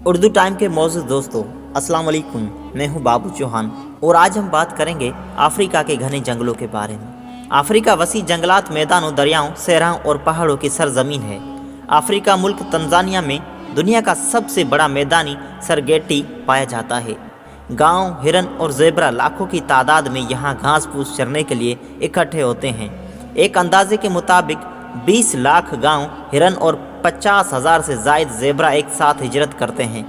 Urdu time کے معزز دوستوں، السلام علیکم۔ میں ہوں بابو چوہان اور آج ہم بات کریں گے افریقہ کے گھنے جنگلوں کے بارے میں۔ افریقہ وسیع جنگلات، میدانوں، دریاؤں، صحراؤں اور پہاڑوں کی سرزمین ہے۔ افریقہ ملک تنزانیہ میں دنیا کا سب سے بڑا میدانی سرگیٹی پایا جاتا ہے۔ گاؤں، ہرن اور زیبرا لاکھوں کی تعداد میں یہاں گھاس پھوس چرنے کے لیے اکٹھے ہوتے ہیں۔ ایک اندازے کے مطابق 20 لاکھ گاؤں، ہرن اور 50,000 سے زائد زیبرا ایک ساتھ ہجرت کرتے ہیں۔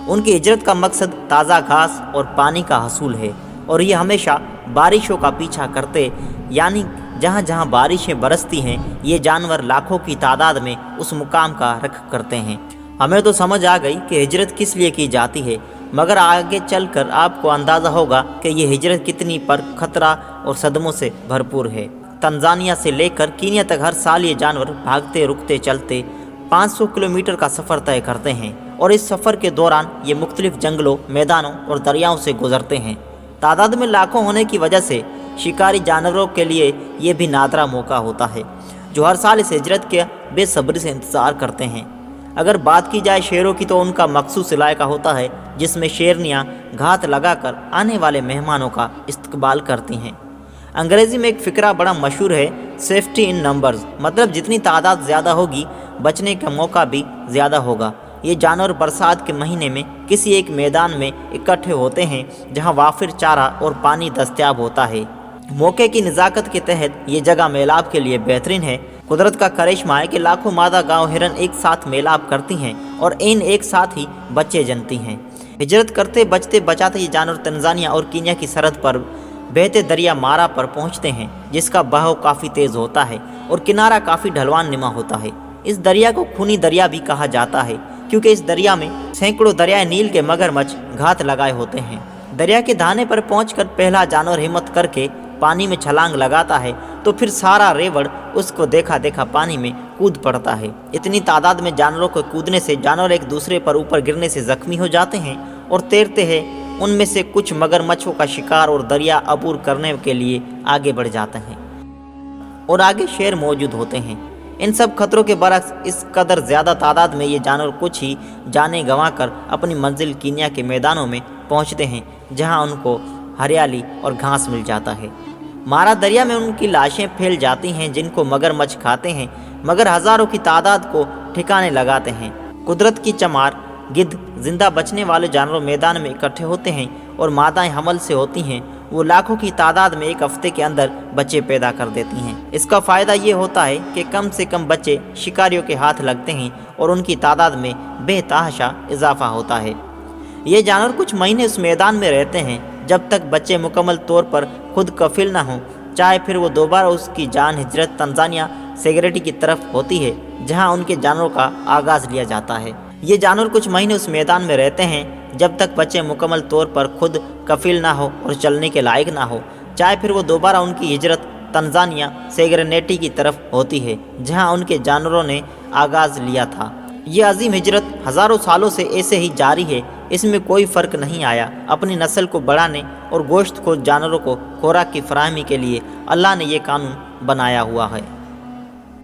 ان کی ہجرت کا مقصد تازہ گھاس اور پانی کا حصول ہے، اور یہ ہمیشہ بارشوں کا پیچھا کرتے، یعنی جہاں جہاں بارشیں برستی ہیں یہ جانور لاکھوں کی تعداد میں اس مقام کا رخ کرتے ہیں۔ ہمیں تو سمجھ آ گئی کہ ہجرت کس لیے کی جاتی ہے، مگر آگے چل کر آپ کو اندازہ ہوگا کہ یہ ہجرت کتنی پر خطرہ اور صدموں سے بھرپور ہے۔ تنزانیہ سے لے کر کینیا تک ہر سال یہ جانور بھاگتے، رکتے، چلتے 500 کلومیٹر کا سفر طے کرتے ہیں، اور اس سفر کے دوران یہ مختلف جنگلوں، میدانوں اور دریاؤں سے گزرتے ہیں۔ تعداد میں لاکھوں ہونے کی وجہ سے شکاری جانوروں کے لیے یہ بھی نادرا موقع ہوتا ہے، جو ہر سال اس ہجرت کے بے صبری سے انتظار کرتے ہیں۔ اگر بات کی جائے شیروں کی تو ان کا مخصوص علاقہ ہوتا ہے جس میں شیرنیاں گھات لگا کر آنے والے مہمانوں کا استقبال کرتی ہیں۔ انگریزی میں ایک فقرہ بڑا مشہور ہے، سیفٹی ان نمبرز، مطلب جتنی تعداد زیادہ ہوگی بچنے کا موقع بھی زیادہ ہوگا۔ یہ جانور برسات کے مہینے میں کسی ایک میدان میں اکٹھے ہوتے ہیں جہاں وافر چارہ اور پانی دستیاب ہوتا ہے۔ موقع کی نزاکت کے تحت یہ جگہ میلاب کے لیے بہترین ہے۔ قدرت کا کرشمہ ہے کہ لاکھوں مادہ گاؤں ہرن ایک ساتھ میلاب کرتی ہیں اور ایک ساتھ ہی بچے جنتی ہیں۔ ہجرت کرتے، بچتے بچاتے یہ جانور تنزانیہ اور کینیا کی سرحد پر بہتے دریا مارا پر پہنچتے ہیں، جس کا بہاؤ کافی تیز ہوتا ہے اور کنارہ کافی ڈھلوان نما ہوتا ہے۔ اس دریا کو خونی دریا بھی کہا جاتا ہے، کیونکہ اس دریا میں سینکڑوں دریائے نیل کے مگرمچھ گھات لگائے ہوتے ہیں۔ دریا کے دہانے پر پہنچ کر پہلا جانور ہمت کر کے پانی میں چھلانگ لگاتا ہے تو پھر سارا ریوڑ اس کو دیکھا دیکھا پانی میں کود پڑتا ہے۔ اتنی تعداد میں جانوروں کو کودنے سے جانور ایک دوسرے پر اوپر گرنے سے زخمی ہو جاتے ہیں اور تیرتے ہیں۔ ان میں سے کچھ مگرمچھوں کا شکار اور دریا عبور کرنے کے لیے آگے بڑھ جاتے ہیں، اور آگے شیر موجود ہوتے ہیں۔ ان سب خطروں کے برعکس اس قدر زیادہ تعداد میں یہ جانور کچھ ہی جانیں گنوا کر اپنی منزل کینیا کے میدانوں میں پہنچتے ہیں، جہاں ان کو ہریالی اور گھاس مل جاتا ہے۔ مارا دریا میں ان کی لاشیں پھیل جاتی ہیں جن کو مگرمچھ کھاتے ہیں، مگر ہزاروں کی تعداد کو ٹھکانے لگاتے ہیں۔ قدرت کی چمار، گدھ، زندہ بچنے والے جانور میدان میں اکٹھے ہوتے ہیں اور مادائیں حمل سے ہوتی ہیں وہ لاکھوں کی تعداد میں ایک ہفتے کے اندر بچے پیدا کر دیتی ہیں۔ اس کا فائدہ یہ ہوتا ہے کہ کم سے کم بچے شکاریوں کے ہاتھ لگتے ہیں اور ان کی تعداد میں بے تحاشا اضافہ ہوتا ہے۔ یہ جانور کچھ مہینے اس میدان میں رہتے ہیں جب تک بچے مکمل طور پر خود کفیل نہ ہوں، چاہے پھر وہ دوبارہ اس کی جان ہجرت تنزانیہ سیگریٹی کی طرف ہوتی ہے جہاں ان کے جانوروں کا آغاز لیا جاتا ہے۔ یہ جانور کچھ مہینے اس میدان میں رہتے ہیں جب تک بچے مکمل طور پر خود کفیل نہ ہو اور چلنے کے لائق نہ ہو، چاہے پھر وہ دوبارہ ان کی ہجرت تنزانیہ سیگریٹی کی طرف ہوتی ہے جہاں ان کے جانوروں نے آغاز لیا تھا۔ یہ عظیم ہجرت ہزاروں سالوں سے ایسے ہی جاری ہے، اس میں کوئی فرق نہیں آیا۔ اپنی نسل کو بڑھانے اور گوشت خور جانوروں کو خوراک کی فراہمی کے لیے اللہ نے یہ قانون بنایا ہوا ہے۔